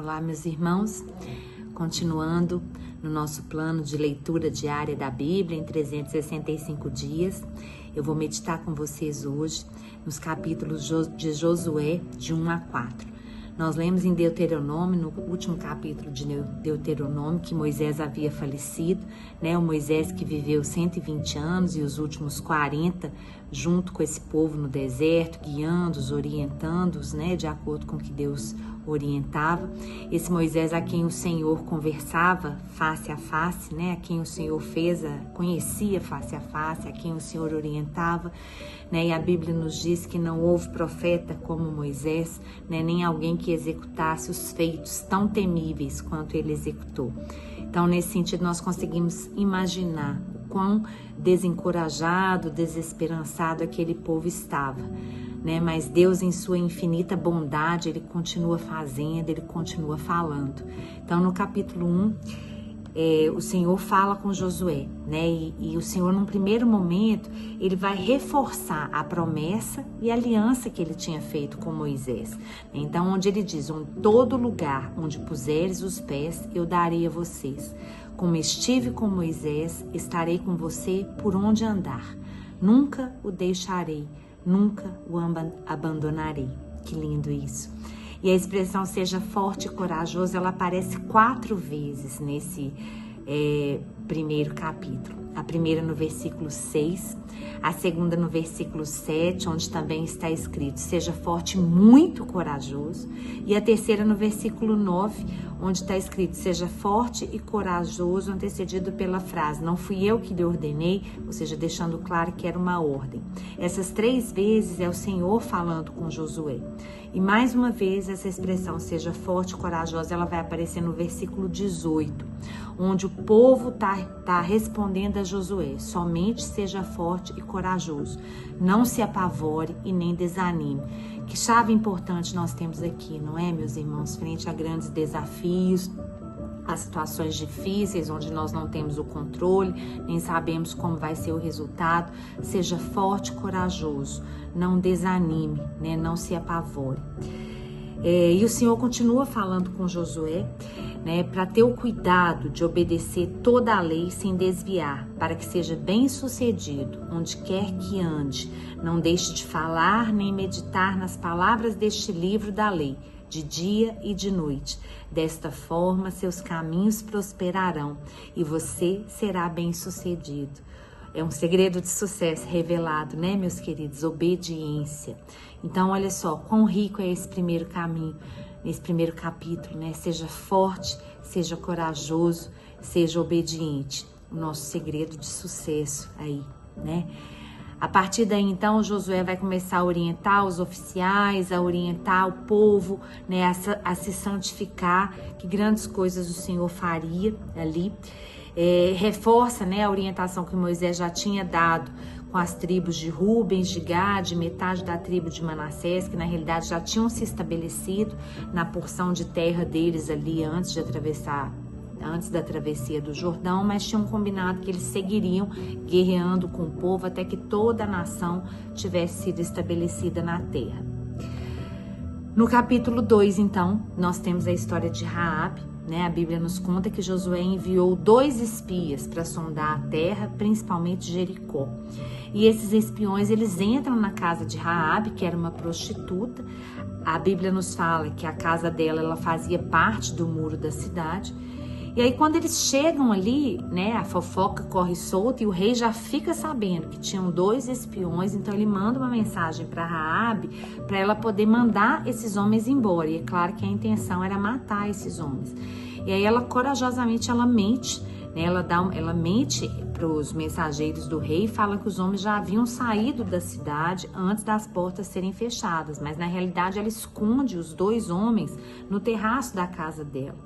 Olá, meus irmãos, continuando no nosso plano de leitura diária da Bíblia em 365 dias, eu vou meditar com vocês hoje nos capítulos de Josué, de 1 a 4. Nós lemos em Deuteronômio, no último capítulo de Deuteronômio, que Moisés havia falecido, né? O Moisés que viveu 120 anos e os últimos 40 junto com esse povo no deserto, guiando-os, orientando-os, né? De acordo com o que Deus orientava. Esse Moisés a quem o Senhor conversava face a face, né? A quem o Senhor conhecia face a face, a quem o Senhor orientava, né? E a Bíblia nos diz que não houve profeta como Moisés, né? Nem alguém que executasse os feitos tão temíveis quanto ele executou. Então, nesse sentido, nós conseguimos imaginar o quão desencorajado, desesperançado aquele povo estava, né? Mas Deus, em sua infinita bondade, Ele continua fazendo, Ele continua falando. Então, no capítulo 1, o Senhor fala com Josué, né? E o Senhor, num primeiro momento, Ele vai reforçar a promessa e a aliança que Ele tinha feito com Moisés. Então, onde Ele diz, em todo lugar onde puseres os pés, eu darei a vocês. Como estive com Moisés, estarei com você por onde andar. Nunca o deixarei, nunca o abandonarei. Que lindo isso. E a expressão seja forte e corajoso, ela aparece 4 vezes nesse primeiro capítulo. A primeira no versículo 6, a segunda no versículo 7, onde também está escrito, seja forte e muito corajoso. E a terceira no versículo 9, onde está escrito, seja forte e corajoso, antecedido pela frase, não fui eu que lhe ordenei, ou seja, deixando claro que era uma ordem. Essas 3 vezes é o Senhor falando com Josué. E mais uma vez essa expressão, seja forte e corajosa, ela vai aparecer no versículo 18, onde o povo tá respondendo a Josué, somente seja forte e corajoso, não se apavore e nem desanime. Que chave importante nós temos aqui, não é, meus irmãos? Frente a grandes desafios, a situações difíceis, onde nós não temos o controle, nem sabemos como vai ser o resultado, seja forte e corajoso, não desanime, né? Não se apavore. E o Senhor continua falando com Josué, né, para ter o cuidado de obedecer toda a lei sem desviar, para que seja bem sucedido, onde quer que ande. Não deixe de falar nem meditar nas palavras deste livro da lei, de dia e de noite. Desta forma, seus caminhos prosperarão e você será bem sucedido. É um segredo de sucesso revelado, né, meus queridos? Obediência. Então, olha só, quão rico é esse primeiro caminho, nesse primeiro capítulo, né? Seja forte, seja corajoso, seja obediente. O nosso segredo de sucesso aí, né? A partir daí, então, Josué vai começar a orientar os oficiais, a orientar o povo, né, a se santificar, que grandes coisas o Senhor faria ali. Reforça, né, a orientação que Moisés já tinha dado com as tribos de Rubens, de Gade, metade da tribo de Manassés, que na realidade já tinham se estabelecido na porção de terra deles ali antes da travessia do Jordão, mas tinham combinado que eles seguiriam guerreando com o povo até que toda a nação tivesse sido estabelecida na terra. No capítulo 2, então, nós temos a história de Raabe, né? A Bíblia nos conta que Josué enviou 2 espias para sondar a terra, principalmente Jericó. E esses espiões, eles entram na casa de Raabe, que era uma prostituta. A Bíblia nos fala que a casa dela, ela fazia parte do muro da cidade. E aí, quando eles chegam ali, né, a fofoca corre solta e o rei já fica sabendo que tinham 2 espiões, então ele manda uma mensagem para Raabe para ela poder mandar esses homens embora. E é claro que a intenção era matar esses homens. E aí ela corajosamente mente, né, ela mente para os mensageiros do rei, fala que os homens já haviam saído da cidade antes das portas serem fechadas, mas na realidade ela esconde os 2 homens no terraço da casa dela.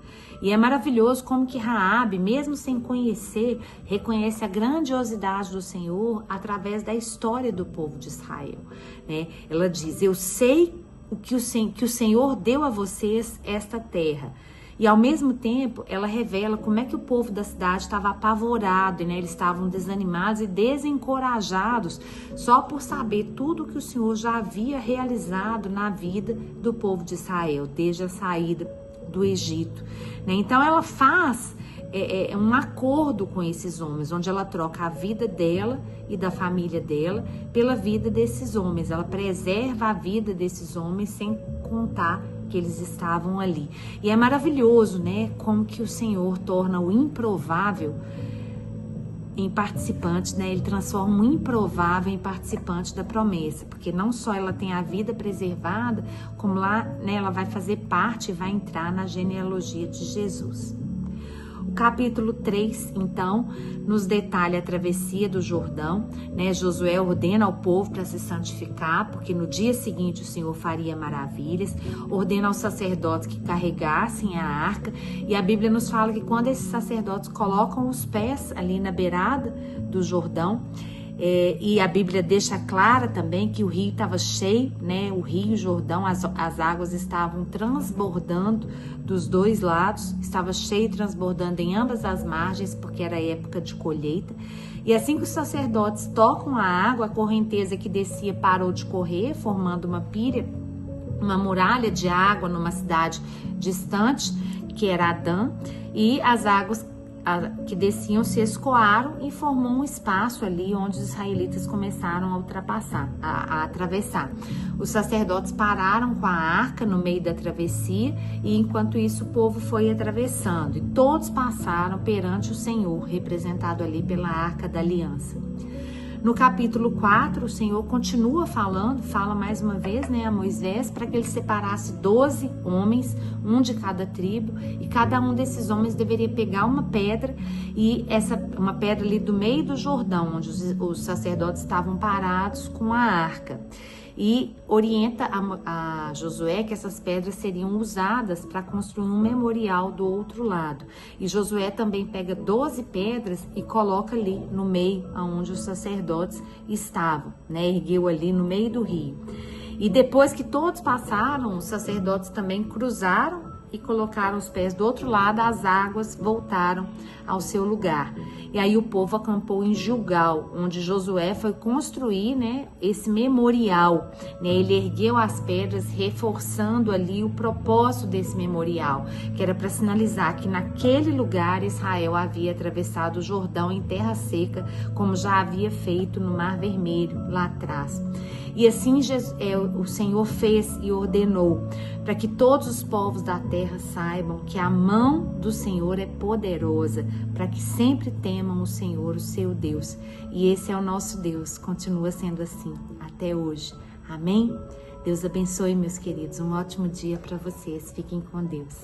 E é maravilhoso como que Raabe, mesmo sem conhecer, reconhece a grandiosidade do Senhor através da história do povo de Israel, né? Ela diz, eu sei que o Senhor deu a vocês esta terra. E ao mesmo tempo, ela revela como é que o povo da cidade estava apavorado, né? Eles estavam desanimados e desencorajados só por saber tudo que o Senhor já havia realizado na vida do povo de Israel, desde a saída do Egito, né? Então ela faz um acordo com esses homens, onde ela troca a vida dela e da família dela pela vida desses homens. Ela preserva a vida desses homens sem contar que eles estavam ali. E é maravilhoso, né? Como que o Senhor torna o improvável em participante, né? Ele transforma o improvável em participante da promessa, porque não só ela tem a vida preservada, como lá, né, ela vai fazer parte e vai entrar na genealogia de Jesus. O capítulo 3, então, nos detalha a travessia do Jordão, né? Josué ordena ao povo para se santificar, porque no dia seguinte o Senhor faria maravilhas, ordena aos sacerdotes que carregassem a arca, e a Bíblia nos fala que quando esses sacerdotes colocam os pés ali na beirada do Jordão, e a Bíblia deixa clara também que o rio estava cheio, né? O rio Jordão, as águas estavam transbordando dos dois lados, estava cheio, transbordando em ambas as margens, porque era época de colheita. E assim que os sacerdotes tocam a água, a correnteza que descia parou de correr, formando uma pira, uma muralha de água numa cidade distante, que era Adã, e as águas que desciam se escoaram e formou um espaço ali onde os israelitas começaram a ultrapassar, a atravessar. Os sacerdotes pararam com a arca no meio da travessia e enquanto isso o povo foi atravessando e todos passaram perante o Senhor, representado ali pela arca da aliança. No capítulo 4, o Senhor continua falando, fala mais uma vez, né, a Moisés, para que ele separasse 12 homens, um de cada tribo, e cada um desses homens deveria pegar uma pedra, e uma pedra ali do meio do Jordão, onde os sacerdotes estavam parados com a arca. E orienta a Josué que essas pedras seriam usadas para construir um memorial do outro lado. E Josué também pega 12 pedras e coloca ali no meio, onde os sacerdotes estavam, né? Ergueu ali no meio do rio. E depois que todos passaram, os sacerdotes também cruzaram e colocaram os pés do outro lado, as águas voltaram ao seu lugar. E aí o povo acampou em Gilgal, onde Josué foi construir, né, esse memorial, né? Ele ergueu as pedras, reforçando ali o propósito desse memorial, que era para sinalizar que naquele lugar Israel havia atravessado o Jordão em terra seca, como já havia feito no Mar Vermelho, lá atrás. E assim o Senhor fez e ordenou para que todos os povos da terra saibam que a mão do Senhor é poderosa, para que sempre temam o Senhor, o seu Deus. E esse é o nosso Deus, continua sendo assim até hoje. Amém? Deus abençoe, meus queridos. Um ótimo dia para vocês. Fiquem com Deus.